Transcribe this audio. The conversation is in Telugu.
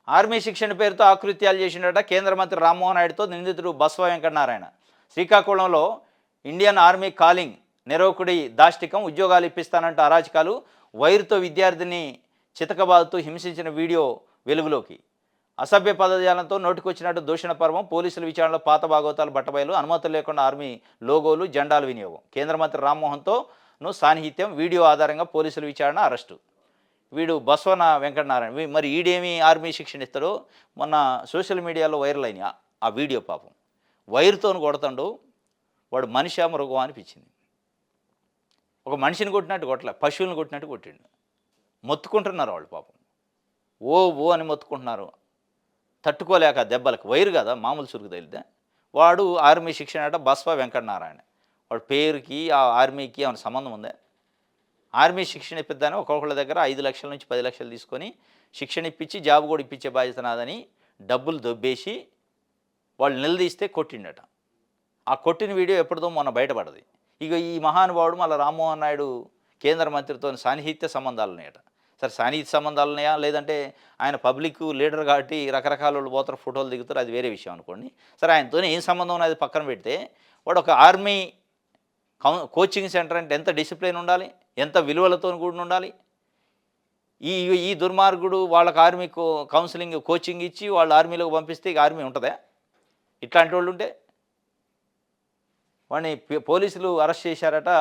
ఆర్మీ శిక్షణ పేరుతో ఆకృత్యాలు చేసినట కేంద్ర మంత్రి రామ్మోహన్ నాయుడుతో నిందితుడు బస్వ వెంకటనారాయణ. శ్రీకాకుళంలో ఇండియన్ ఆర్మీ కాలింగ్, నిరవకుడి దాష్టికం, ఉద్యోగాలు ఇప్పిస్తానంటూ అరాచకాలు, వైరుతో విద్యార్థిని చితకబాదుతూ హింసించిన వీడియో వెలుగులోకి. అసభ్య పదజాలంతో నోటికొచ్చినట్టు దూషణ పర్వం, పోలీసుల విచారణలో పాత భాగవతాలు బట్టబయలు, అనుమతులు లేకుండా ఆర్మీ లోగోలు, జెండాల వినియోగం. కేంద్ర మంత్రి రామ్మోహన్తో సాన్నిహిత్యం, వీడియో ఆధారంగా పోలీసుల విచారణ, అరెస్టు. వీడు బస్వన వెంకటనారాయణ. మరి ఈడేమి ఆర్మీ శిక్షణ ఇస్తాడో మొన్న సోషల్ మీడియాలో వైరల్ అయినాయి ఆ వీడియో. పాపం వైరుతో కొడతాడు వాడు. మనిషి మృగం అనిపించింది. ఒక మనిషిని కొట్టినట్టు కొట్టలే, పశువులను కొట్టినట్టు కొట్టిండు. మొత్తుకుంటున్నారు వాళ్ళు పాపం. ఓ ఓ అని మొత్తుకుంటున్నారు తట్టుకోలేక దెబ్బలకు. వైరు కదా, మామూలు చురుకు తగిలితే. వాడు ఆర్మీ శిక్షణ అట బస్వ వెంకటనారాయణ. వాడు పేరుకి ఆ ఆర్మీకి ఏమైనా సంబంధం ఉందా? ఆర్మీ శిక్షణ ఇప్పిద్దాని ఒక్కొక్కళ్ళ దగ్గర 5 లక్షల నుంచి 10 లక్షలు తీసుకొని శిక్షణ ఇప్పించి జాబ్ కూడా ఇప్పించే బాధ్యత నాదని డబ్బులు దొబ్బేసి వాళ్ళు నిలదీస్తే కొట్టిండట. ఆ కొట్టిన వీడియో ఎప్పటిదో మొన్న బయటపడది. ఇక ఈ మహానుభావుడు మళ్ళీ రామ్మోహన్ నాయుడు కేంద్ర మంత్రితో సాన్నిహిత్య సంబంధాలు ఉన్నాయట. సరే, సాన్నిహిత్య సంబంధాలు ఉన్నాయా లేదంటే ఆయన పబ్లిక్ లీడర్ కాబట్టి రకరకాల వాళ్ళు పోతారు, ఫోటోలు దిగుతారు, అది వేరే విషయం అనుకోండి. సరే, ఆయనతో ఏం సంబంధం ఉన్నది పక్కన పెడితే, వాడు ఒక ఆర్మీ కోచింగ్ సెంటర్ అంటే ఎంత డిసిప్లిన్ ఉండాలి, ఎంత విలువలతో కూడి ఉండాలి. ఈ ఈ దుర్మార్గుడు వాళ్ళకి ఆర్మీ కౌన్సిలింగ్ కోచింగ్ ఇచ్చి వాళ్ళు ఆర్మీలోకి పంపిస్తే ఇక ఆర్మీ ఉంటుందా? ఇట్లాంటి వాళ్ళు ఉంటే వాడిని పోలీసులు అరెస్ట్ చేశారట.